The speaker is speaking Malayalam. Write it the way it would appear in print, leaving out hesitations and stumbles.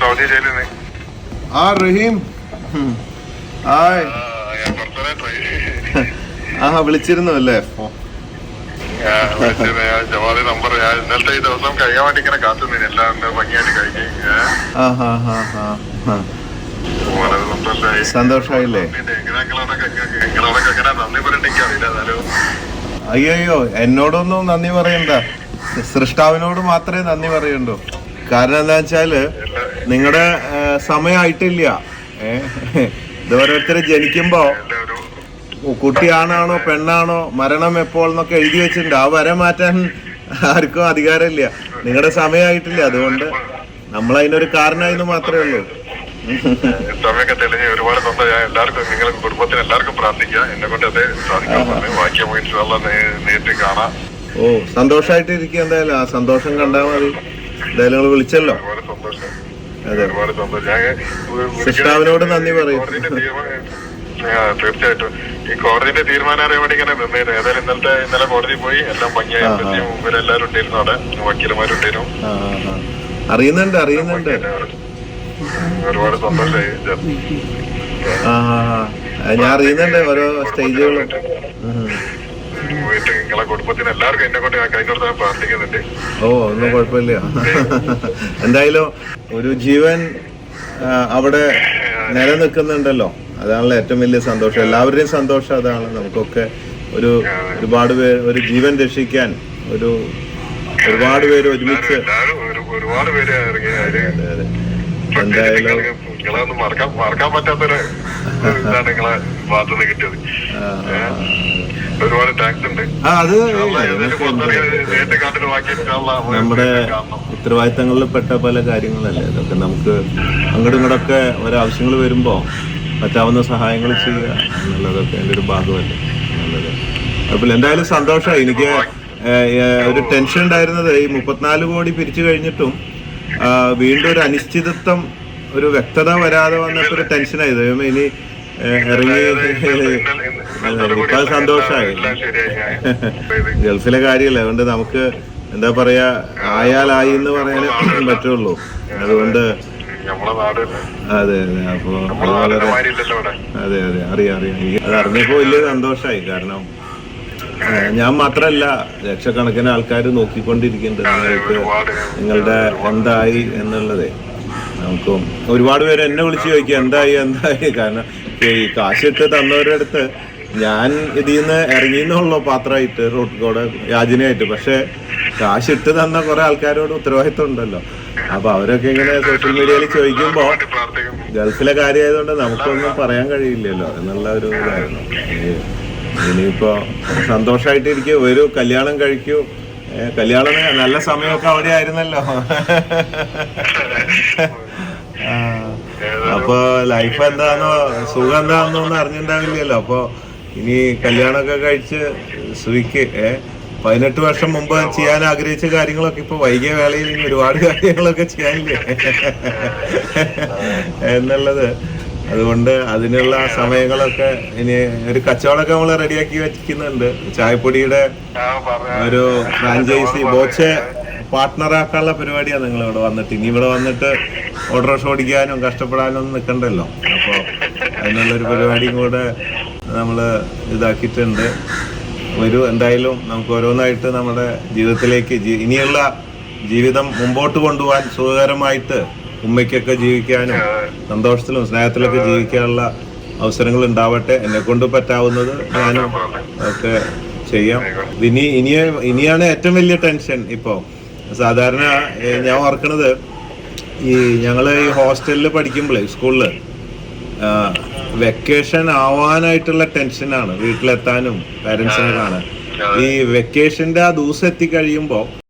സൗദി ജയിലിൽ നിന്ന്. ആ റഹീം, ഹായ്. ആ വിളിച്ചിരുന്നു അല്ലേ? ജവാദി നമ്പർ ഞാൻ ഇന്നലത്തെ ഈ ദിവസം കഴിയാൻ വേണ്ടി ഇങ്ങനെ കാത്തുനിന്നു. എല്ലാം ഭംഗിയായിട്ട് കഴിഞ്ഞ് വളരെ സന്തോഷമായി. സന്തോഷായില്ലേ? നിങ്ങളോടൊക്കെ എങ്ങനെ നന്ദി പറയണ്ട എനിക്കറിയില്ല. എന്നാലും അയ്യോ എന്നോടൊന്നും നന്ദി പറയണ്ട, സൃഷ്ടാവിനോട് മാത്രമേ നന്ദി പറയണ്ടൂ. കാരണം എന്താ വെച്ചാല് നിങ്ങളുടെ സമയമായിട്ടില്ല. ഇത് ഓരോരുത്തര് ജനിക്കുമ്പോ കുട്ടിയാണാണോ പെണ്ണാണോ മരണം എപ്പോൾ എന്നൊക്കെ എഴുതി വെച്ചിട്ടുണ്ട്. ആ വര മാറ്റാൻ ആർക്കും അധികാരമില്ല. നിങ്ങളുടെ സമയമായിട്ടില്ല, അതുകൊണ്ട് നമ്മൾ അതിനൊരു കാരണമായെന്ന് മാത്രമേ ഉള്ളൂ. സമയമൊക്കെ തെളിഞ്ഞ് ഒരുപാട് സന്തോഷം. എല്ലാവർക്കും നിങ്ങൾക്ക് കുടുംബത്തിന് എല്ലാവർക്കും പ്രാർത്ഥിക്കാം. എന്നെ കൊണ്ട് അതേ സാധിക്കാൻ ബാക്കി നേരിട്ട് കാണാം. ഓ സന്തോഷമായിട്ടിരിക്കുക. എന്തായാലും ആ സന്തോഷം കണ്ടാൽ മതി. എന്തായാലും നിങ്ങൾ വിളിച്ചല്ലോ. ഒരുപാട് സന്തോഷം. അതെ, ഒരുപാട് സന്തോഷം. ഞാൻ സൃഷ്ടാവിനോട് നന്ദി പറയും. തീർച്ചയായിട്ടും ഈ കോടതിന്റെ തീരുമാനം അറിയാൻ വേണ്ടി ഇങ്ങനെ നിന്നിരുന്നു. ഏതായാലും ഇന്നലെ കോടതി പോയി എല്ലാം ഭംഗിയായി. എല്ലാവരും ഉണ്ടായിരുന്നു അവിടെ, വക്കീലന്മാരുണ്ടായിരുന്നു. അറിയുന്നുണ്ട്. ഒരുപാട് സന്തോഷമായി. ഞാൻ അറിയുന്നുണ്ട് ഓരോ സ്റ്റേജുകളും. നിങ്ങളെ കുടുംബത്തിന് എല്ലാവർക്കും എന്നെ കൊണ്ട് കഴിഞ്ഞോട് പ്രാർത്ഥിക്കുന്നുണ്ട്. ഓ ഒന്നും കുഴപ്പമില്ല. എന്തായാലും ഒരു ജീവൻ അവിടെ നിലനിൽക്കുന്നുണ്ടല്ലോ, അതാണല്ലോ ഏറ്റവും വലിയ സന്തോഷം. എല്ലാവരുടെയും സന്തോഷം അതാണ്. നമുക്കൊക്കെ ഒരുപാട് പേര് ഒരു ജീവൻ രക്ഷിക്കാൻ ഒരുപാട് പേര് ഒരുമിച്ച് ഒരുപാട് പേര് എന്തായാലും നിങ്ങളൊന്നും മറക്കാൻ പറ്റാത്തൊരു ഇതാണ് നിങ്ങളെ ഭാഗത്തുനിന്ന് കിട്ടിയത്. ഒരുപാട് താങ്ക്സ് ഉണ്ട്. നമ്മുടെ ഉത്തരവാദിത്തങ്ങളിൽ പെട്ട പല കാര്യങ്ങളല്ലേ ഇതൊക്കെ. നമുക്ക് അങ്ങോട്ടും ഇങ്ങോട്ടൊക്കെ ഒരാവശ്യങ്ങൾ വരുമ്പോൾ പറ്റാവുന്ന സഹായങ്ങൾ ചെയ്യുക എന്നുള്ളതൊക്കെ എൻ്റെ ഒരു ഭാഗമല്ലേ എന്നുള്ളത്. അപ്പോൾ എന്തായാലും സന്തോഷമായി. എനിക്ക് ഒരു ടെൻഷൻ ഉണ്ടായിരുന്നത് ഈ 34 കോടി പിരിച്ചു കഴിഞ്ഞിട്ടും വീണ്ടും ഒരു അനിശ്ചിതത്വം, ഒരു വ്യക്തത വരാതെ വന്നിട്ടൊരു ടെൻഷനായത്. ഇനി ഇറങ്ങി ഇപ്പൊ സന്തോഷമായി. ഗൾഫിലെ കാര്യമല്ലേ, അതുകൊണ്ട് നമുക്ക് എന്താ പറയാ, ആയാലായി എന്ന് പറയാനേ പറ്റുള്ളൂ. അതുകൊണ്ട് അതെ അപ്പൊ അതെ അറിയാം. അത് അറിഞ്ഞപ്പോ വലിയ സന്തോഷമായി. കാരണം ഞാൻ മാത്രല്ല, ലക്ഷക്കണക്കിന് ആൾക്കാർ നോക്കിക്കൊണ്ടിരിക്കുന്നുണ്ട് നിങ്ങളുടെ എന്തായി എന്നുള്ളതേ. നമുക്കും ഒരുപാട് പേര് എന്നെ വിളിച്ച് ചോദിക്കുക എന്തായി. കാരണം ഈ കാശിട്ട് തന്നവരുടെ അടുത്ത് ഞാൻ ഇതിൽ നിന്ന് ഇറങ്ങിയെന്നുള്ളൂ പാത്രമായിട്ട്, റോട്ട് കൂടെ യാചനയായിട്ട്. പക്ഷെ കാശിട്ട് തന്ന കുറെ ആൾക്കാരോട് ഉത്തരവാദിത്വം ഉണ്ടല്ലോ. അപ്പൊ അവരൊക്കെ ഇങ്ങനെ സോഷ്യൽ മീഡിയയിൽ ചോദിക്കുമ്പോ ഗൾഫിലെ കാര്യമായതുകൊണ്ട് നമുക്കൊന്നും പറയാൻ കഴിയില്ലല്ലോ എന്നുള്ള ഒരു ഇതായിരുന്നു. ഇനിയിപ്പോ സന്തോഷമായിട്ടിരിക്കും. ഒരു കല്യാണം കഴിക്കൂ. കല്യാണം നല്ല സമയമൊക്കെ അവിടെ ആയിരുന്നല്ലോ. അപ്പൊ ലൈഫ് എന്താന്നോ സുഖം എന്താണെന്നോ ഒന്നും അറിഞ്ഞിട്ടുണ്ടാവില്ലല്ലോ. അപ്പൊ ഇനി കല്യാണമൊക്കെ കഴിച്ച് സുഖിക്ക് 18 വർഷം മുമ്പ് ചെയ്യാൻ ആഗ്രഹിച്ച കാര്യങ്ങളൊക്കെ ഇപ്പൊ വൈകിയ വേളയിൽ ഇനി ഒരുപാട് കാര്യങ്ങളൊക്കെ ചെയ്യാനില്ലേ എന്നുള്ളത്. അതുകൊണ്ട് അതിനുള്ള സമയങ്ങളൊക്കെ ഇനി ഒരു കച്ചവടമൊക്കെ നമ്മൾ റെഡിയാക്കി വെക്കുന്നുണ്ട്. ചായപ്പൊടിയുടെ ഒരു ഫ്രാഞ്ചൈസി ബോച്ചെ പാർട്ട്ണറാക്കാനുള്ള പരിപാടിയാണ്. നിങ്ങൾ ഇവിടെ വന്നിട്ട് ഇനി ഇവിടെ വന്നിട്ട് ഓട്ടോറിക്ഷ ഓടിക്കാനും കഷ്ടപ്പെടാനും ഒന്നും നിൽക്കണ്ടല്ലോ. അപ്പോൾ അതിനുള്ളൊരു പരിപാടിയും കൂടെ നമ്മൾ ഇതാക്കിയിട്ടുണ്ട്. എന്തായാലും നമുക്ക് ഓരോന്നായിട്ട് നമ്മുടെ ജീവിതത്തിലേക്ക് ഇനിയുള്ള ജീവിതം മുമ്പോട്ട് കൊണ്ടുപോകാൻ സുഖകരമായിട്ട് ഉമ്മയ്ക്കൊക്കെ ജീവിക്കാനും സന്തോഷത്തിലും സ്നേഹത്തിലൊക്കെ ജീവിക്കാനുള്ള അവസരങ്ങൾ ഉണ്ടാവട്ടെ. എന്നെ കൊണ്ട് പറ്റാവുന്നത് ഞാനും ഒക്കെ ചെയ്യാം. ഇനിയാണ് ഏറ്റവും വലിയ ടെൻഷൻ. ഇപ്പോൾ സാധാരണ ഞാൻ ഓർക്കണത്, ഈ ഞങ്ങൾ ഈ ഹോസ്റ്റലിൽ പഠിക്കുമ്പോഴേ സ്കൂളിൽ വെക്കേഷൻ ആവാനായിട്ടുള്ള ടെൻഷനാണ് വീട്ടിലെത്താനും പാരൻസിനെ കാണാൻ. ഈ വെക്കേഷന്റെ ആ ദിവസം എത്തിക്കഴിയുമ്പോൾ